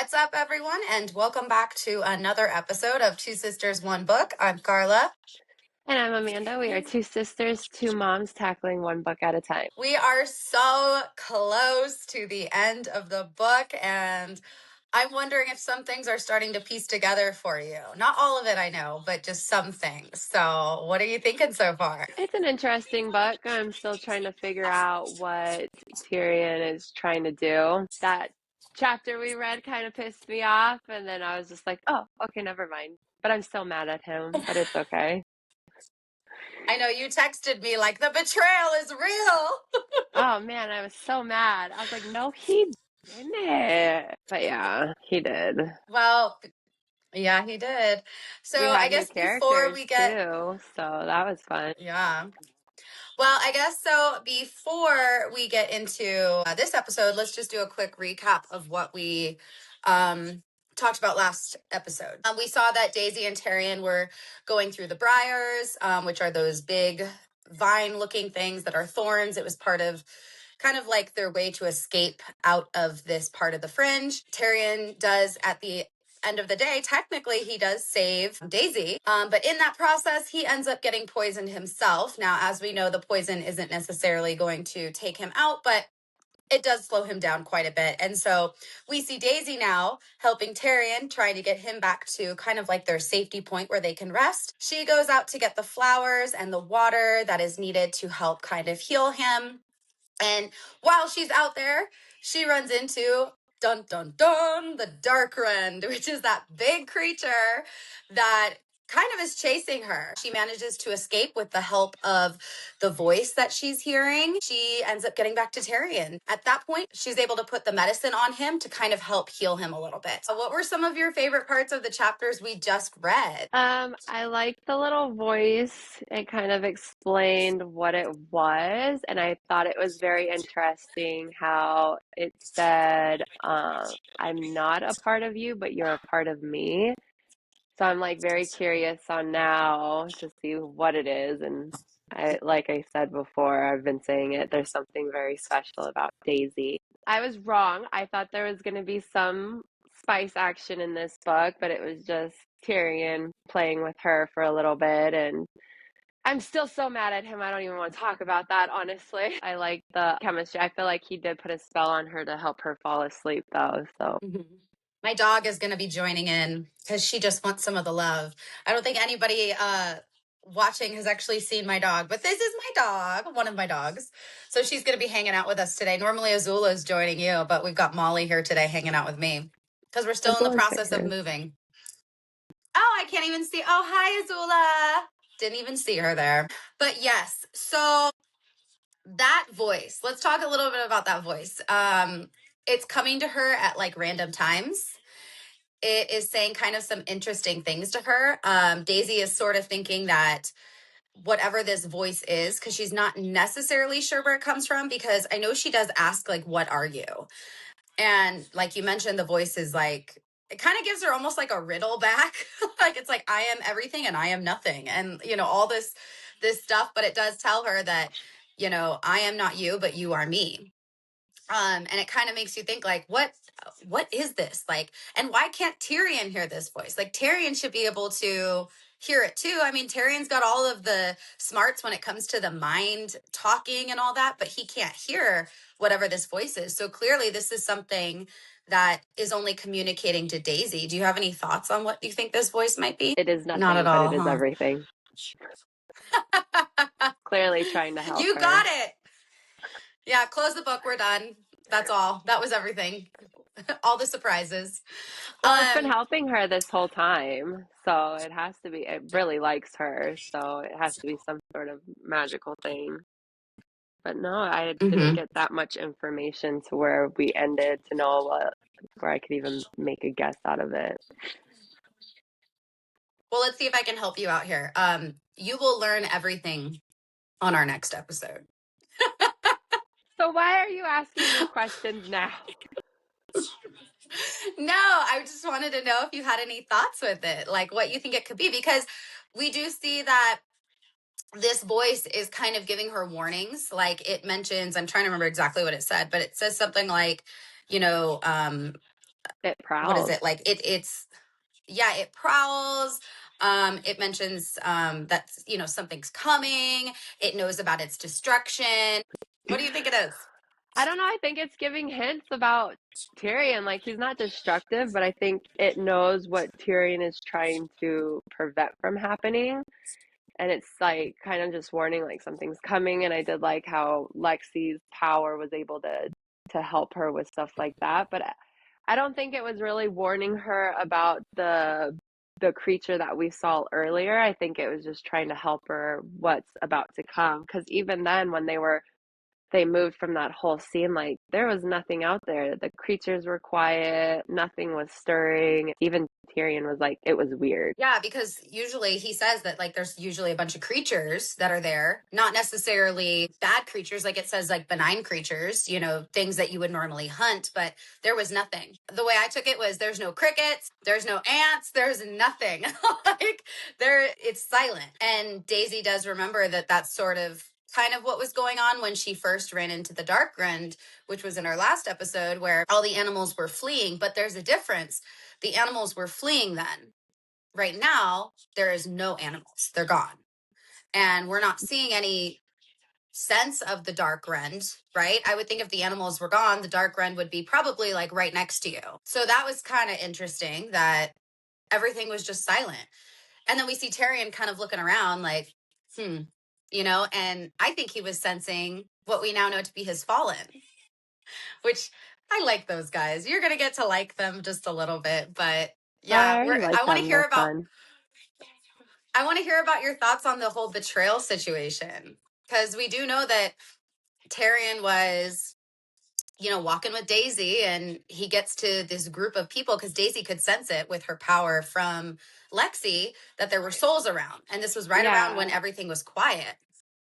What's up, everyone, and welcome back to another episode of Two Sisters, One Book. I'm Carla. And I'm Amanda. We are two sisters, two moms tackling one book at a time. We are so close to the end of the book, and I'm wondering if some things are starting to piece together for you. Not all of it, I know, but just some things. So what are you thinking so far? It's an interesting book. I'm still trying to figure out what Tyrion is trying to do. That chapter we read kind of pissed me off, and then I was just like, oh, okay, never mind. But I'm still mad at him, but it's okay. I know you texted me like, the betrayal is real. Oh man, I was so mad. I was like, no, he didn't. But yeah, he did. Well, yeah, he did. So We I had new guess before characters we get, too, so that was fun. yeah. Well, I guess so. Before we get into this episode, let's just do a quick recap of what we talked about last episode. We saw that Daisy and Tarian were going through the briars, which are those big vine-looking things that are thorns. It was part of kind of like their way to escape out of this part of the fringe. Tarian does at the end of the day, technically he does save Daisy, but in that process he ends up getting poisoned himself. Now, as we know, the poison isn't necessarily going to take him out, but it does slow him down quite a bit. And so we see Daisy now helping Tarian, trying to get him back to kind of like their safety point where they can rest. She goes out to get the flowers and the water that is needed to help kind of heal him. And while she's out there, she runs into, dun dun dun, the Dark Rend, which is that big creature that kind of is chasing her. She manages to escape with the help of the voice that she's hearing. She ends up getting back to Tarian. At that point, she's able to put the medicine on him to kind of help heal him a little bit. So what were some of your favorite parts of the chapters we just read? I liked the little voice. It kind of explained what it was, and I thought it was very interesting how it said, I'm not a part of you, but you're a part of me. So I'm like very curious on now to see what it is. And like I said before, I've been saying it, there's something very special about Daisy. I was wrong. I thought there was going to be some spice action in this book, but it was just Tyrion playing with her for a little bit. And I'm still so mad at him. I don't even want to talk about that, honestly. I like the chemistry. I feel like he did put a spell on her to help her fall asleep, though. So. Mm-hmm. My dog is going to be joining in because she just wants some of the love. I don't think anybody watching has actually seen my dog, but this is my dog, one of my dogs. So she's going to be hanging out with us today. Normally Azula is joining you, but we've got Molly here today hanging out with me because we're still in the process of moving. Oh, I can't even see. Oh, hi, Azula. Didn't even see her there. But yes, so that voice, let's talk a little bit about that voice. It's coming to her at like random times. It is saying kind of some interesting things to her. Daisy is sort of thinking that whatever this voice is, because she's not necessarily sure where it comes from, because I know she does ask, like, what are you? And like you mentioned, the voice is like, it kind of gives her almost like a riddle back. Like, it's like, I am everything and I am nothing. And, you know, all this stuff, but it does tell her that, you know, I am not you, but you are me. And it kind of makes you think like, what is this? Like, and why can't Tyrion hear this voice? Like, Tyrion should be able to hear it too. I mean, Tyrion's got all of the smarts when it comes to the mind talking and all that, but he can't hear whatever this voice is. So clearly this is something that is only communicating to Daisy. Do you have any thoughts on what you think this voice might be? It is nothing, Not at all, but it is everything. Clearly trying to help You her. got it. Yeah, close the book. We're done. That's all. That was everything. All the surprises. Well, it's been helping her this whole time, so it has to be. It really likes her, so it has to be some sort of magical thing. But no, I didn't get that much information to where we ended to know where I could even make a guess out of it. Well, let's see if I can help you out here. You will learn everything on our next episode. So why are you asking me questions now? No, I just wanted to know if you had any thoughts with it, like what you think it could be, because we do see that this voice is kind of giving her warnings. Like, it mentions, I'm trying to remember exactly what it said, but it says something like, you know, It what is prowls. it like? It's yeah, it prowls. It mentions that something's coming. It knows about its destruction. What do you think it is? I don't know. I think it's giving hints about Tyrion. Like, he's not destructive, but I think it knows what Tyrion is trying to prevent from happening. And it's like kind of just warning like something's coming. And I did like how Lexi's power was able to help her with stuff like that. But I don't think it was really warning her about the creature that we saw earlier. I think it was just trying to help her what's about to come. Because even then, when they moved from that whole scene, like there was nothing out there. The creatures were quiet, nothing was stirring. Even Tyrion was like, it was weird. Yeah, because usually he says that like there's usually a bunch of creatures that are there, not necessarily bad creatures, like it says like benign creatures, things that you would normally hunt, but there was nothing. The way I took it was there's no crickets, there's no ants, there's nothing. Like it's silent. And Daisy does remember that that's sort of kind of what was going on when she first ran into the dark rend, which was in our last episode where all the animals were fleeing, but there's a difference. The animals were fleeing then. Right now, there is no animals. They're gone. And we're not seeing any sense of the dark rend, right? I would think if the animals were gone, the dark rend would be probably like right next to you. So that was kind of interesting that everything was just silent. And then we see Tarian kind of looking around like, and I think he was sensing what we now know to be his fallen, which I like those guys. You're going to get to like them just a little bit, but I yeah, already like I want to them. hear They're about fun. your thoughts on the whole betrayal situation. Because we do know that Tarian was, walking with Daisy and he gets to this group of people because Daisy could sense it with her power from Lexi that there were souls around. And this was right around when Yeah. everything was quiet.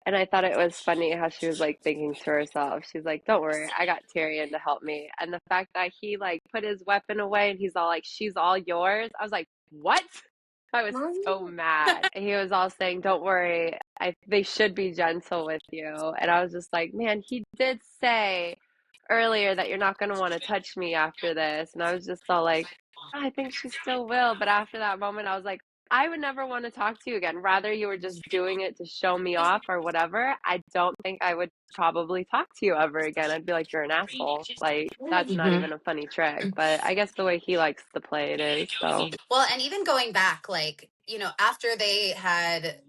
And I thought it was funny how she was like thinking to herself, she's like, don't worry, I got Tyrion to help me. And the fact that he like put his weapon away and he's all like, she's all yours. I was like, what? I was so mad. And he was all saying, don't worry, they should be gentle with you. And I was just like, man, he did say earlier that you're not going to want to touch me after this. And I was just all like, I think she still will. But after that moment, I was like, I would never want to talk to you again. Rather, you were just doing it to show me off or whatever. I don't think I would probably talk to you ever again. I'd be like, you're an asshole. Like, that's not Mhm. even a funny trick. But I guess the way he likes to play it is. So, Well, and even going back, like, after they had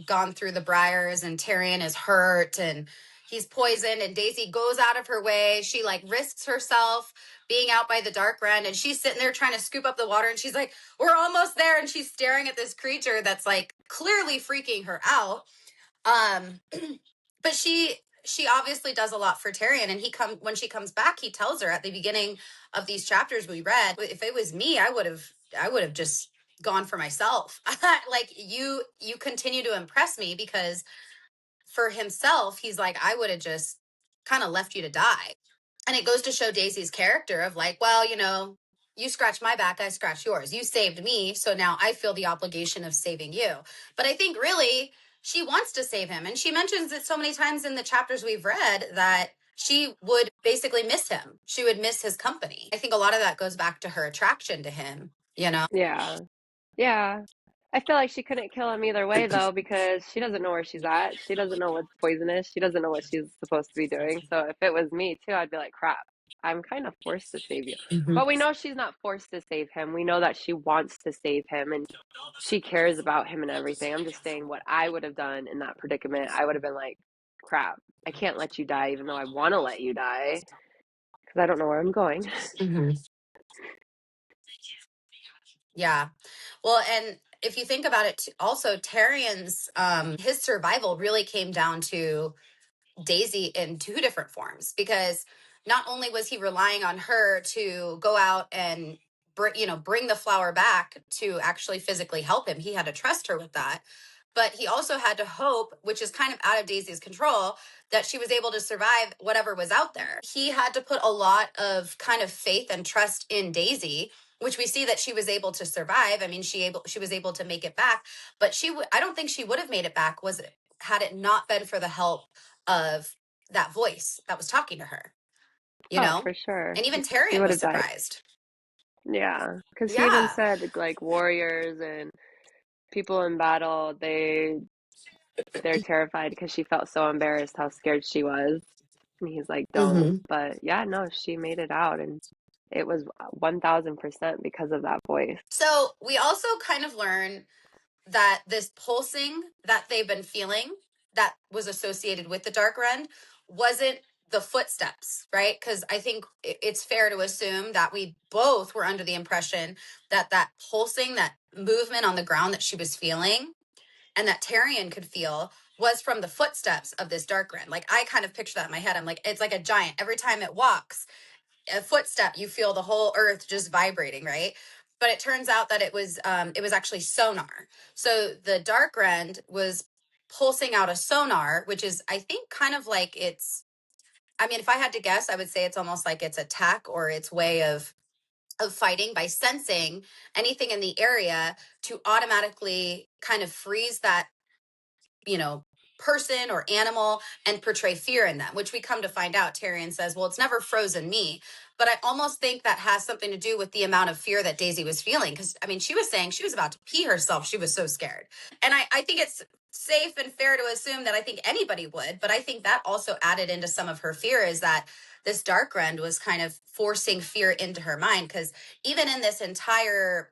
gone through the briars and Tyrion is hurt and he's poisoned and Daisy goes out of her way, she like risks herself being out by the dark rend and she's sitting there trying to scoop up the water and she's like, we're almost there. And she's staring at this creature that's like clearly freaking her out. Um, but she obviously does a lot for Tyrion, and when she comes back, he tells her at the beginning of these chapters we read, if it was me, I would have just gone for myself. Like you continue to impress me because for himself, he's like, I would have just kind of left you to die. And it goes to show Daisy's character of like, well, you scratched my back, I scratched yours. You saved me, so now I feel the obligation of saving you. But I think really she wants to save him. And she mentions it so many times in the chapters we've read that she would basically miss him. She would miss his company. I think a lot of that goes back to her attraction to him. yeah. Yeah. I feel like she couldn't kill him either way though, because she doesn't know where she's at. She doesn't know what's poisonous. She doesn't know what she's supposed to be doing. So if it was me too, I'd be like, crap, I'm kind of forced to save you. Mhm. But we know she's not forced to save him. We know that she wants to save him and she cares about him and everything. I'm just saying what I would have done in that predicament. I would have been like, crap, I can't let you die, even though I want to let you die because I don't know where I'm going. Mhm. Yeah. Well, and if you think about it, also Tarian's his survival really came down to Daisy in two different forms because not only was he relying on her to go out and bring the flower back to actually physically help him, he had to trust her with that, but he also had to hope, which is kind of out of Daisy's control, that she was able to survive whatever was out there. He had to put a lot of kind of faith and trust in Daisy, which we see that she was able to survive. I mean, she was able to make it back, but I don't think she would have made it back had it not been for the help of that voice that was talking to her, Oh, for and sure. even She Tarian would was have died. surprised. Yeah, because she even Yeah. said like warriors and people in battle, they're terrified because she felt so embarrassed how scared she was. And he's like, don't. Hmm. But yeah, no, she made it out, and it was 1000% because of that voice. So we also kind of learn that this pulsing that they've been feeling that was associated with the dark rend wasn't the footsteps, right? Because I think it's fair to assume that we both were under the impression that that pulsing, that movement on the ground that she was feeling and that Tarian could feel was from the footsteps of this dark rend. Like I kind of picture that in my head. I'm like, it's like a giant. Every time it walks, a footstep, you feel the whole earth just vibrating, right? But it turns out that it was actually sonar. So the dark rend was pulsing out a sonar, which is I think kind of like it's. I mean, if I had to guess, I would say it's almost like its attack or its way of fighting by sensing anything in the area to automatically kind of freeze that, you know, person or animal and portray fear in them, which we come to find out. Tarian says, well, it's never frozen me. But I almost think that has something to do with the amount of fear that Daisy was feeling. Because, I mean, she was saying she was about to pee herself. She was so scared. And I think it's safe and fair to assume that I think anybody would. But I think that also added into some of her fear is that this dark rend was kind of forcing fear into her mind. Because even in this entire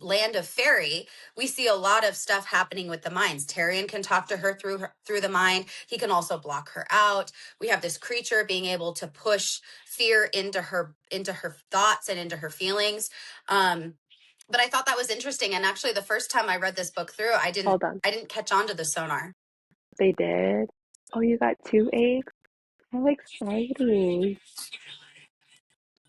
land of fairy, we see a lot of stuff happening with the minds. Tarian can talk to her through the mind. He can also block her out. We have this creature being able to push fear into her thoughts and into her feelings. But I thought that was interesting. And actually, the first time I read this book through, Hold on. I didn't catch on to the sonar. They did? Oh, you got two eggs? How exciting.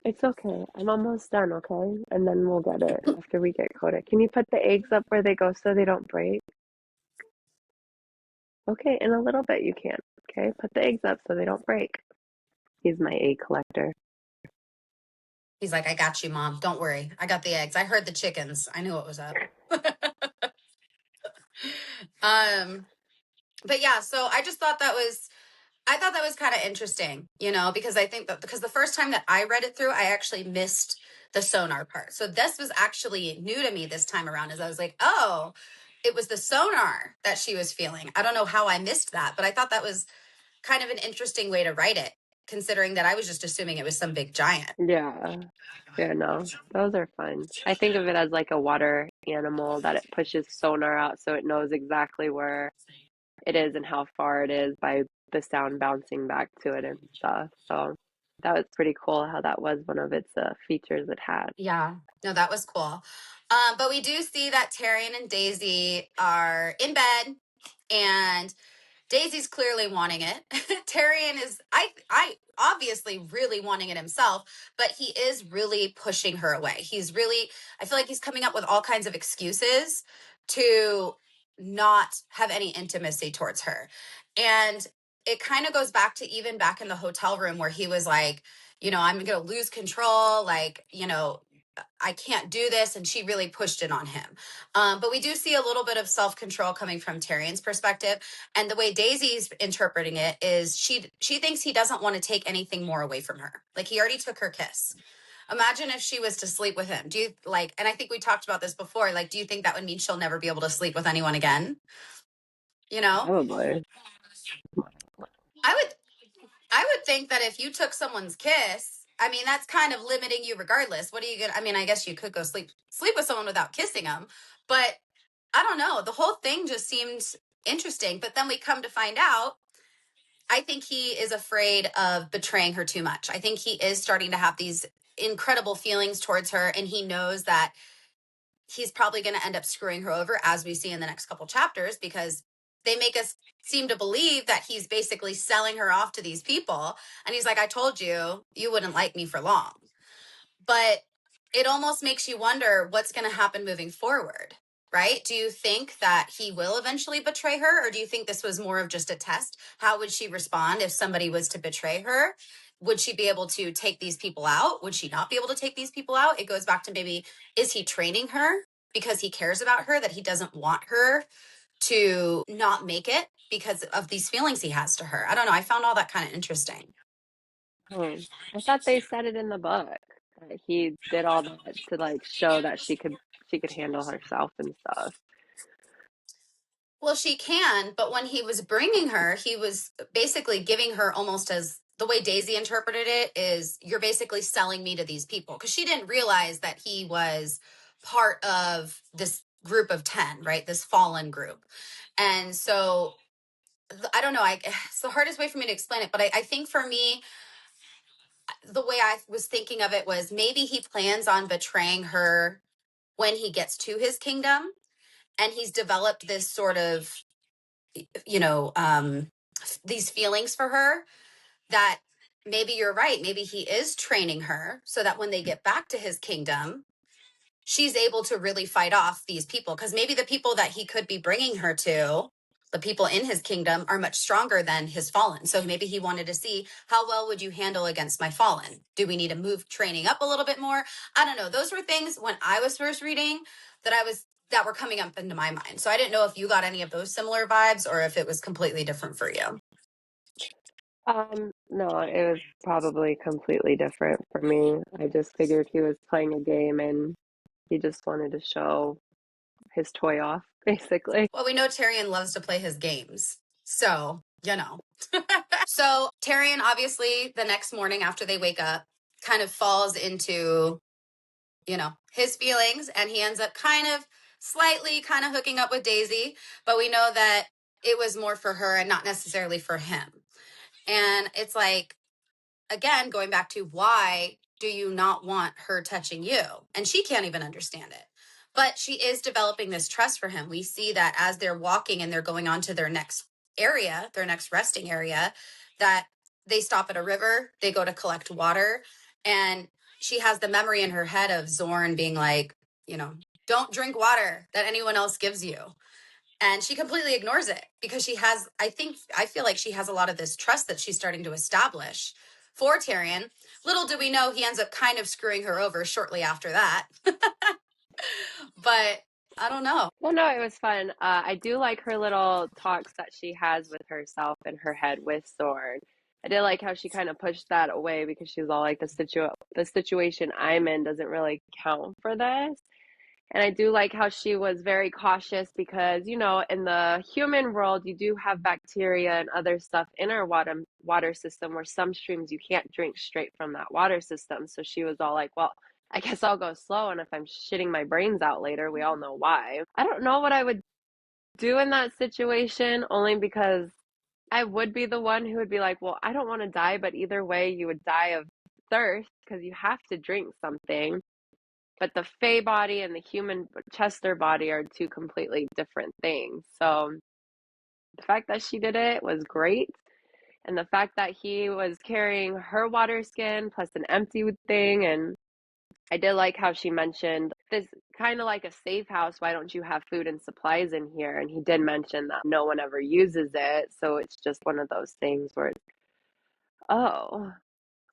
It's okay. I'm almost done, okay? And then we'll get it after we get coded. Can you put the eggs up where they go so they don't break? Okay, in a little bit you can. Okay, put the eggs up so they don't break. He's my egg collector. He's like, I got you, Mom. Don't worry. I got the eggs. I heard the chickens. I knew what was up. um, but yeah, so I thought that was kind of interesting, you know, because I think that because the first time that I read it through, I actually missed the sonar part. So this was actually new to me this time around, as I was like, oh, it was the sonar that she was feeling. I don't know how I missed that, but I thought that was kind of an interesting way to write it, considering that I was just assuming it was some big giant. Yeah. Yeah, no, those are fun. I think of it as like a water animal that it pushes sonar out so it knows exactly where it is and how far it is by the sound bouncing back to it and stuff. So that was pretty cool how that was one of its features it had. Yeah, no, that was cool. But we do see that Tarian and Daisy are in bed, and Daisy's clearly wanting it. Tarian is I obviously really wanting it himself, but he is really pushing her away. He's really I feel like he's coming up with all kinds of excuses to not have any intimacy towards her. And it kind of goes back to even back in the hotel room where he was like, you know, I'm going to lose control, like, you know, I can't do this. And she really pushed it on him. But we do see a little bit of self control coming from Tarian's perspective. And the way Daisy's interpreting it is she thinks he doesn't want to take anything more away from her. Like he already took her kiss. Imagine if she was to sleep with him. Do you like, and I think we talked about this before, like, do you think that would mean she'll never be able to sleep with anyone again? You know? Probably. I would I would think that if you took someone's kiss, I mean, that's kind of limiting you regardless. What are you gonna I mean, I guess you could go sleep with someone without kissing them, but I don't know. The whole thing just seems interesting. But then we come to find out, I think he is afraid of betraying her too much. I think he is starting to have these incredible feelings towards her, and he knows that he's probably going to end up screwing her over, as we see in the next couple chapters, because they make us seem to believe that he's basically selling her off to these people. And he's like, I told you, you wouldn't like me for long. But it almost makes you wonder what's going to happen moving forward, right? Do you think that he will eventually betray her, or do you think this was more of just a test? How would she respond if somebody was to betray her? Would she be able to take these people out? Would she not be able to take these people out? It goes back to maybe, is he training her because he cares about her, that he doesn't want her to not make it because of these feelings he has to her? I don't know. I found all that kind of interesting. Hmm. I thought they said it in the book. He did all that to like show that she could handle herself and stuff. Well, she can, but when he was bringing her, he was basically giving her almost as the way Daisy interpreted it is you're basically selling me to these people because she didn't realize that he was part of this group of 10, right? This fallen group. And so I don't know. It's the hardest way for me to explain it, but I think for me, the way I was thinking of it was maybe he plans on betraying her when he gets to his kingdom and he's developed this sort of you know these feelings for her that maybe you're right, maybe he is training her so that when they get back to his kingdom she's able to really fight off these people because maybe the people that he could be bringing her to, the people in his kingdom, are much stronger than his fallen. So maybe he wanted to see how well would you handle against my fallen. Do we need to move training up a little bit more? I don't know, those were things when I was first reading that were coming up into my mind. So I didn't know if you got any of those similar vibes or if it was completely different for you. No, it was probably completely different for me. I just figured he was playing a game and he just wanted to show his toy off, basically. Well, we know Tarian loves to play his games, so you know. So Tarian, obviously, the next morning after they wake up, kind of falls into, his feelings, and he ends up kind of slightly kind of hooking up with Daisy, but we know that it was more for her and not necessarily for him. And it's like, again, going back to why do you not want her touching you? And she can't even understand it. But she is developing this trust for him. We see that as they're walking and they're going on to their next area, their next resting area, that they stop at a river, they go to collect water, and she has the memory in her head of Zorn being like, you know, don't drink water that anyone else gives you. And she completely ignores it because I feel like she has a lot of this trust that she's starting to establish for Tyrion. Little do we know he ends up kind of screwing her over shortly after that. But I don't know. Well, no, it was fun. I do like her little talks that she has with herself in her head with Sword. I did like how she kind of pushed that away because she's all like the situation I'm in doesn't really count for this. And I do like how she was very cautious because, in the human world, you do have bacteria and other stuff in our water system where some streams you can't drink straight from that water system. So she was all like, well, I guess I'll go slow. And if I'm shitting my brains out later, we all know why. I don't know what I would do in that situation, only because I would be the one who would be like, well, I don't want to die, but either way, you would die of thirst because you have to drink something. But the Fae body and the human Chester body are two completely different things. So the fact that she did it was great. And the fact that he was carrying her water skin plus an empty thing. And I did like how she mentioned this kind of like a safe house. Why don't you have food and supplies in here? And he did mention that no one ever uses it. So it's just one of those things where, oh,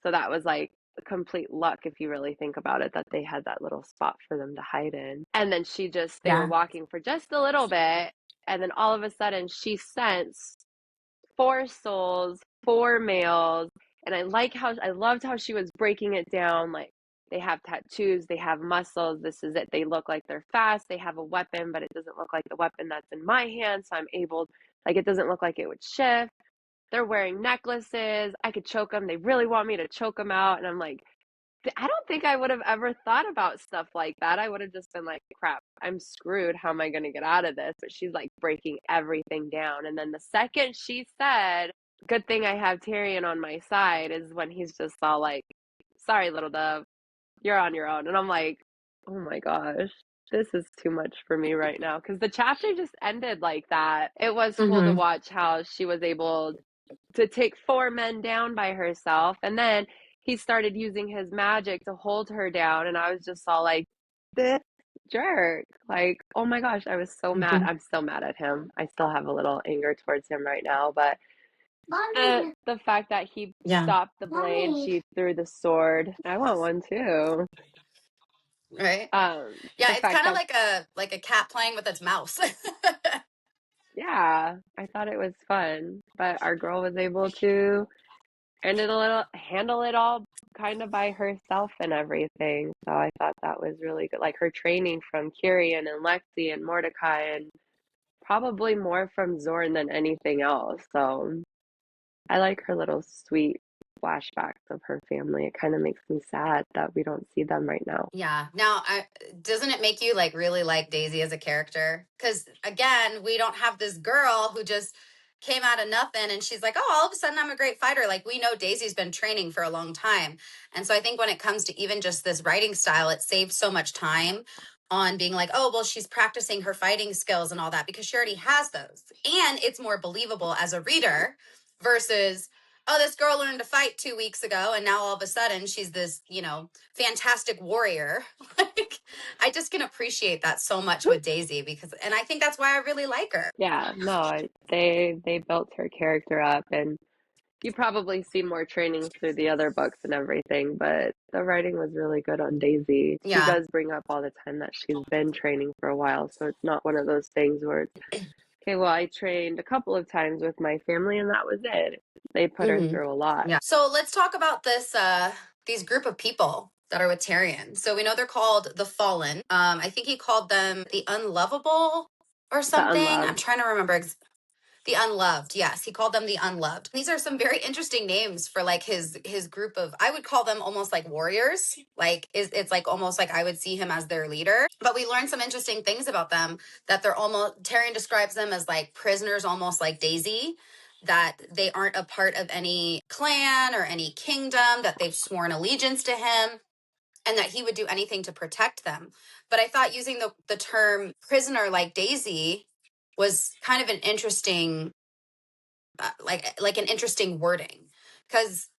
so that was like complete luck if you really think about it, that they had that little spot for them to hide in. And then they were Yeah. walking for just a little bit, and then all of a sudden she sensed four souls, four males, and I loved how she was breaking it down like they have tattoos, they have muscles, this is it. They look like they're fast, they have a weapon, but it doesn't look like the weapon that's in my hand, so I'm able like it doesn't look like it would shift. They're wearing necklaces. I could choke them. They really want me to choke them out. And I'm like, I don't think I would have ever thought about stuff like that. I would have just been like, crap, I'm screwed. How am I going to get out of this? But she's like breaking everything down. And then the second she said, good thing I have Tyrion on my side, is when he's just all like, sorry, little dove, you're on your own. And I'm like, oh my gosh, this is too much for me right now. Because the chapter just ended like that. It was cool to Mm-hmm. watch how she was able to take four men down by herself. And then he started using his magic to hold her down. And I was just all like, this jerk. Like, oh my gosh, I was so mad. Mm-hmm. I'm still mad at him. I still have a little anger towards him right now. But the fact that he Yeah. stopped the blade, she threw the sword. I want one too. Right. The Yeah, it's fact kind of that, like a cat playing with its mouse. yeah, I thought it was fun. But our girl was able to and it'll handle it all kind of by herself and everything. So I thought that was really good. Like her training from Kyrian and Lexi and Mordecai, and probably more from Zorn than anything else. So I like her little sweet flashbacks of her family. It kind of makes me sad that we don't see them right now. Yeah. Now, doesn't it make you like really like Daisy as a character? Because again, we don't have this girl who just came out of nothing and she's like, oh, all of a sudden I'm a great fighter. Like we know Daisy's been training for a long time. And so I think when it comes to even just this writing style, it saves so much time on being like, oh, well, she's practicing her fighting skills and all that because she already has those. And it's more believable as a reader versus, oh, this girl learned to fight 2 weeks ago and now all of a sudden she's this, fantastic warrior. Like I just can appreciate that so much with Daisy and I think that's why I really like her. Yeah, no, they built her character up, and you probably see more training through the other books and everything, but the writing was really good on Daisy. She Yeah. does bring up all the time that she's been training for a while, so it's not one of those things where it's, okay, well, I trained a couple of times with my family and that was it. They put her Mm-hmm. through a lot. Yeah. So let's talk about these group of people that are with Tarian. So we know they're called the Fallen. I think he called them the Unlovable or The something. I'm Unloved. trying to remember. The Unloved. Yes, he called them the Unloved. These are some very interesting names for like his group of, I would call them almost like warriors. Like it's like almost like I would see him as their leader. But we learned some interesting things about them that they're almost Tyrion describes them as like prisoners almost like Daisy, that they aren't a part of any clan or any kingdom, that they've sworn allegiance to him and that he would do anything to protect them. But I thought using the term prisoner like Daisy was kind of an interesting like an interesting wording because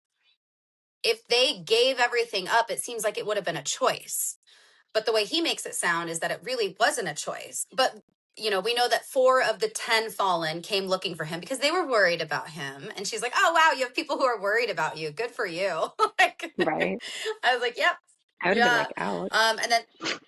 if they gave everything up it seems like it would have been a choice, but the way he makes it sound is that it really wasn't a choice. But we know that 4 of the 10 fallen came looking for him because they were worried about him, and she's like, oh wow, you have people who are worried about you, good for you. Like Right? I was like, yep. I would have been Yeah. like, ouch. And then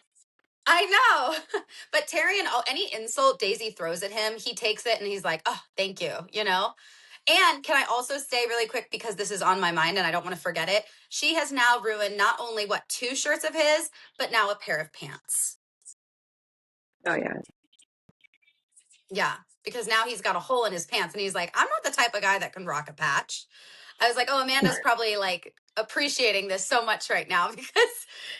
I know. But Tyrion, any insult Daisy throws at him, he takes it and he's like, oh, thank you. And can I also say really quick, because this is on my mind and I don't want to forget it, she has now ruined not only 2 shirts of his, but now a pair of pants. Oh, yeah. Yeah, because now he's got a hole in his pants and he's like, I'm not the type of guy that can rock a patch. I was like, oh, Amanda's probably like appreciating this so much right now because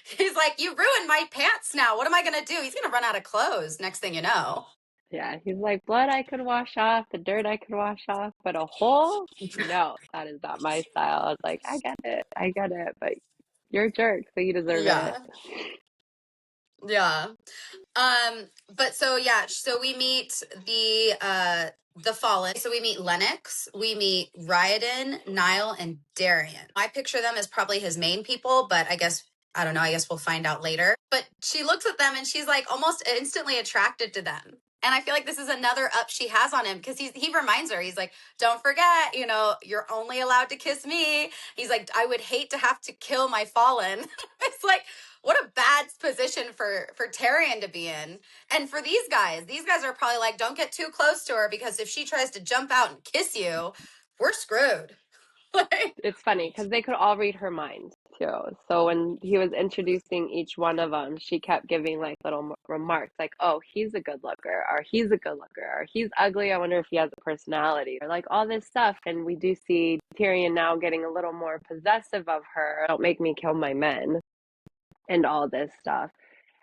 he's like, you ruined my pants now. What am I going to do? He's going to run out of clothes next thing you know. Yeah, he's like, blood I could wash off, the dirt I could wash off, but a hole? No, that is not my style. I was like, I get it, but you're a jerk, so you deserve it. Yeah. Yeah. But so yeah, so we meet the Fallen. So we meet Lennox, we meet Ryodan, Niall, and Darian. I picture them as probably his main people, but I don't know, I guess we'll find out later. But she looks at them and she's like almost instantly attracted to them. And I feel like this is another up she has on him because he reminds her, he's like, don't forget, you're only allowed to kiss me. He's like, I would hate to have to kill my fallen. It's like, what a bad position for Tarian to be in. And for these guys are probably like, don't get too close to her because if she tries to jump out and kiss you, we're screwed. Like, It's funny because they could all read her mind too. So when he was introducing each one of them, she kept giving like little remarks like, oh, he's a good looker, or he's a good looker, or he's ugly. I wonder if he has a personality, or like all this stuff. And we do see Tyrion now getting a little more possessive of her. Don't make me kill my men, and all this stuff.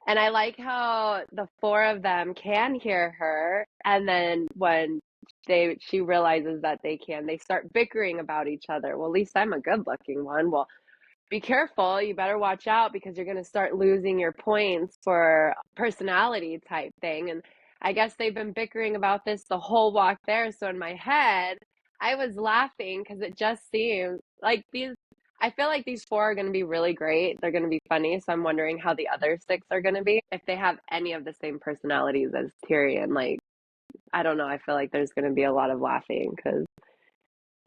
And I like how the 4 of them can hear her, and then when she realizes that they start bickering about each other. Well, at least I'm a good looking one. Well, be careful. You better watch out because you're going to start losing your points for personality type thing. And I guess they've been bickering about this the whole walk there. So in my head, I was laughing because it just seems like I feel like these 4 are going to be really great. They're going to be funny. So I'm wondering how the other 6 are going to be. If they have any of the same personalities as Tyrion, like, I don't know. I feel like there's going to be a lot of laughing because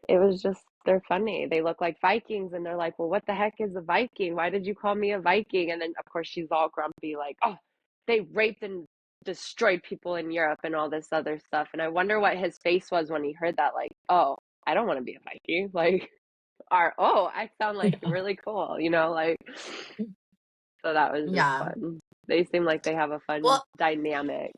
it was just, they're funny. They look like Vikings and they're like, well, what the heck is a Viking? Why did you call me a Viking? And then, of course, she's all grumpy, like, oh, they raped and destroyed people in Europe and all this other stuff. And I wonder what his face was when he heard that, like, oh, I don't want to be a Viking. Like, are, oh, I sound like really cool, like, so that was just Yeah. fun. They seem like they have a fun Well, dynamic.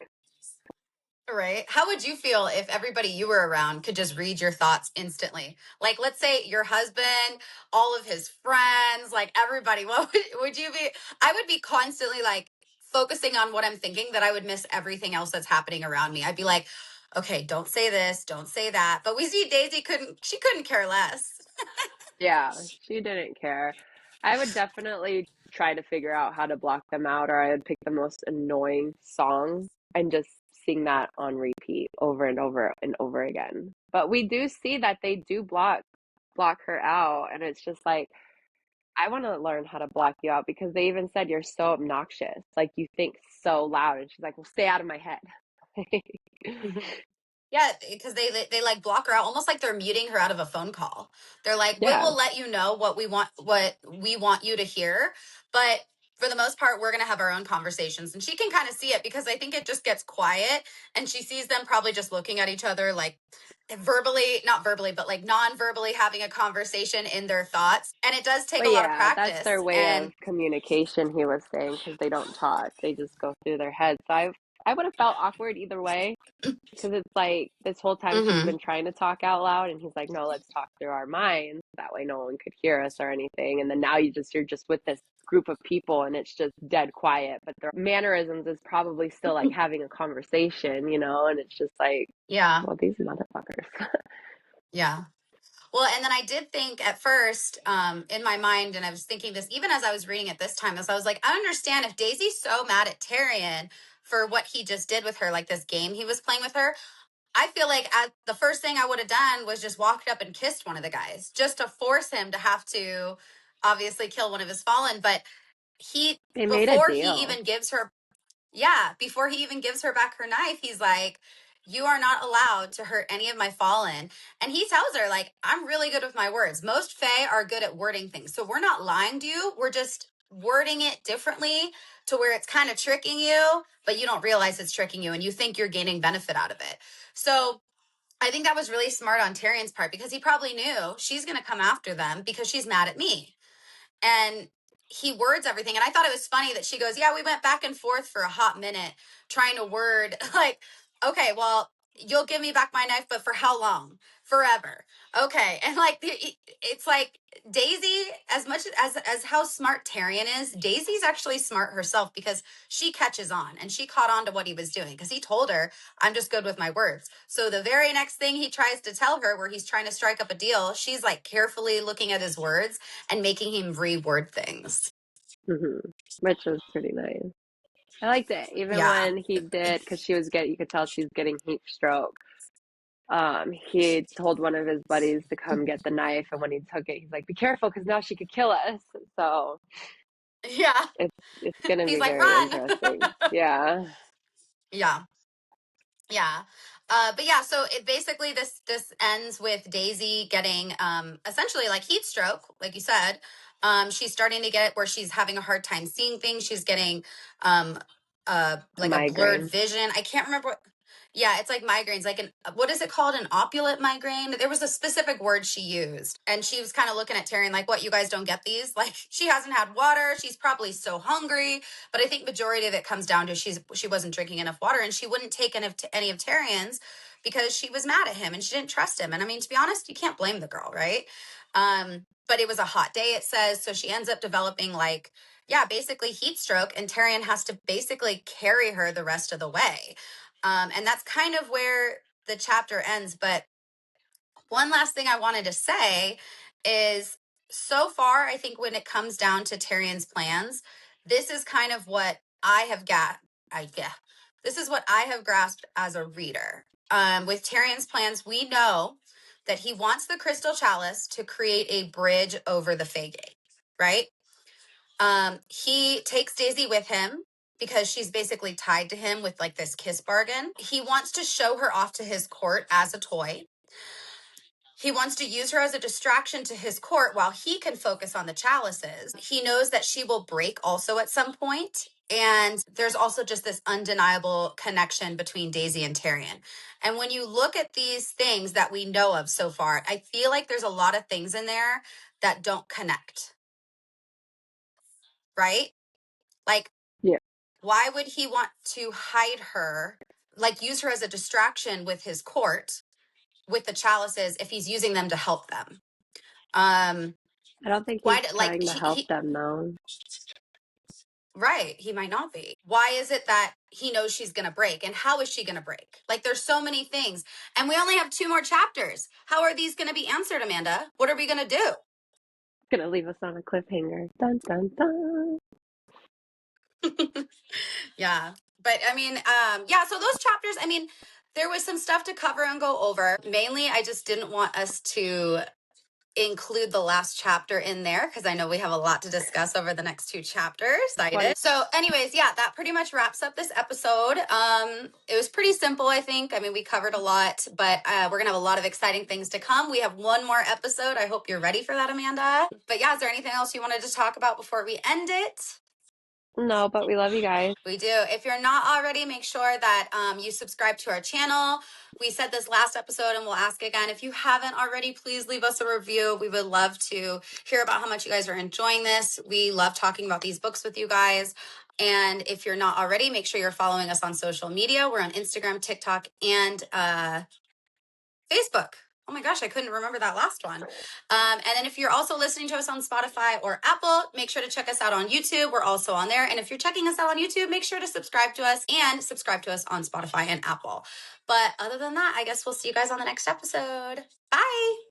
right. How would you feel if everybody you were around could just read your thoughts instantly? Like, let's say your husband, all of his friends, like everybody. What would you be? I would be constantly like focusing on what I'm thinking that I would miss everything else that's happening around me. I'd be like, okay, don't say this, don't say that. But we see Daisy she couldn't care less. Yeah, she didn't care. I would definitely try to figure out how to block them out, or I would pick the most annoying song and just sing that on repeat over and over and over again. But we do see that they do block her out, and it's just like I want to learn how to block you out because they even said you're so obnoxious, like you think so loud, and she's like, "Well, stay out of my head." Yeah, because they like block her out, almost like they're muting her out of a phone call. They're like, "We Yeah. will let you know what we want you to hear, but for the most part, we're gonna have our own conversations." And she can kind of see it because I think it just gets quiet, and she sees them probably just looking at each other, like verbally, not verbally, but like non-verbally having a conversation in their thoughts. And it does take Well, a lot of yeah, that's practice. their way And of communication, he was saying, because they don't talk. They just go through their heads. So I would have felt awkward either way, because it's like this whole time she's mhm, been trying to talk out loud, and he's like, "No, let's talk through our minds. That way no one could hear us or anything." And then now you're just with this group of people and it's just dead quiet, but their mannerisms is probably still like having a conversation, and it's just like, yeah, well, these motherfuckers. yeah. Well, and then I did think at first in my mind, and I was thinking this even as I was reading it this time, as I was like, I understand if Daisy's so mad at Tarian for what he just did with her, like this game he was playing with her. I feel like the first thing I would have done was just walked up and kissed one of the guys just to force him to have to obviously kill one of his fallen. But he, They made a before he deal. even gives her yeah, before he even gives her back her knife, he's like, "You are not allowed to hurt any of my fallen." And he tells her, like, "I'm really good with my words. Most Fae are good at wording things. So we're not lying to you. We're just wording it differently to where it's kind of tricking you, but you don't realize it's tricking you and you think you're gaining benefit out of it." So I think that was really smart on Tarian's part because he probably knew she's going to come after them because she's mad at me, and he words everything. And I thought it was funny that she goes, "Yeah, we went back and forth for a hot minute trying to word like, okay, well, you'll give me back my knife, but for how long? Forever." Okay. And like it's like Daisy, as much as how smart Tarian is, Daisy's actually smart herself because she catches on and she caught on to what he was doing because he told her, "I'm just good with my words." So the very next thing he tries to tell her where he's trying to strike up a deal, she's like carefully looking at his words and making him reword things. Which was pretty nice. I liked it, even Yeah. when he did, because you could tell she's getting heat stroke. He told one of his buddies to come get the knife, and when he took it, he's like, "Be careful, because now she could kill us." So Yeah. it's gonna He's be like, very "Run." interesting. Yeah, Yeah. Yeah. But yeah, so it basically this ends with Daisy getting essentially like heat stroke, like you said. She's starting to get it where she's having a hard time seeing things. She's getting um a like a blurred migraine. vision. I can't remember what, yeah, it's like migraines, like an what is it called? An opulent migraine. There was a specific word she used. And she was kind of looking at Terry and like, "What, you guys don't get these?" Like she hasn't had water. She's probably so hungry. But I think majority of it comes down to she wasn't drinking enough water and she wouldn't take any of Tarian's because she was mad at him and she didn't trust him. And I mean, to be honest, you can't blame the girl, right? But it was a hot day, it says. So she ends up developing like, yeah, basically heat stroke, and Tarian has to basically carry her the rest of the way. And that's kind of where the chapter ends. But one last thing I wanted to say is so far, I think when it comes down to Tarian's plans, this is kind of what I have got. Yeah, this is what I have grasped as a reader. With Tarian's plans, we know that he wants the crystal chalice to create a bridge over the Fey Gate, right? He takes Daisy with him because she's basically tied to him with like this kiss bargain. He wants to show her off to his court as a toy. He wants to use her as a distraction to his court while he can focus on the chalices. He knows that she will break also at some point. And there's also just this undeniable connection between Daisy and Tarian. And when you look at these things that we know of so far, I feel like there's a lot of things in there that don't connect, right? Like, Yeah. why would he want to hide her, like use her as a distraction with his court, with the chalices, if he's using them to help them? I don't think Why he's did like trying to help them though. right, he might not be. Why is it that he knows she's gonna break, and how is she gonna break? Like, there's so many things, and we only have 2 more chapters. How are these gonna be answered, Amanda? What are we gonna do? Gonna leave us on a cliffhanger. Dun dun dun. Yeah, but I mean, yeah, so those chapters, I mean, there was some stuff to cover and go over. Mainly, I just didn't want us to include the last chapter in there because I know we have a lot to discuss over the next 2 chapters. So anyways, yeah, that pretty much wraps up this episode. It was pretty simple, I think. I mean, we covered a lot, but we're gonna have a lot of exciting things to come. We have 1 more episode. I hope you're ready for that, Amanda. But yeah, is there anything else you wanted to talk about before we end it? No, but we love you guys. We do. If you're not already, make sure that you subscribe to our channel. We said this last episode and we'll ask again. If you haven't already, please leave us a review. We would love to hear about how much you guys are enjoying this. We love talking about these books with you guys. And if you're not already, make sure you're following us on social media. We're on Instagram, TikTok, and Facebook. Oh my gosh, I couldn't remember that last one. And then if you're also listening to us on Spotify or Apple, make sure to check us out on YouTube. We're also on there. And if you're checking us out on YouTube, make sure to subscribe to us and subscribe to us on Spotify and Apple. But other than that, I guess we'll see you guys on the next episode. Bye.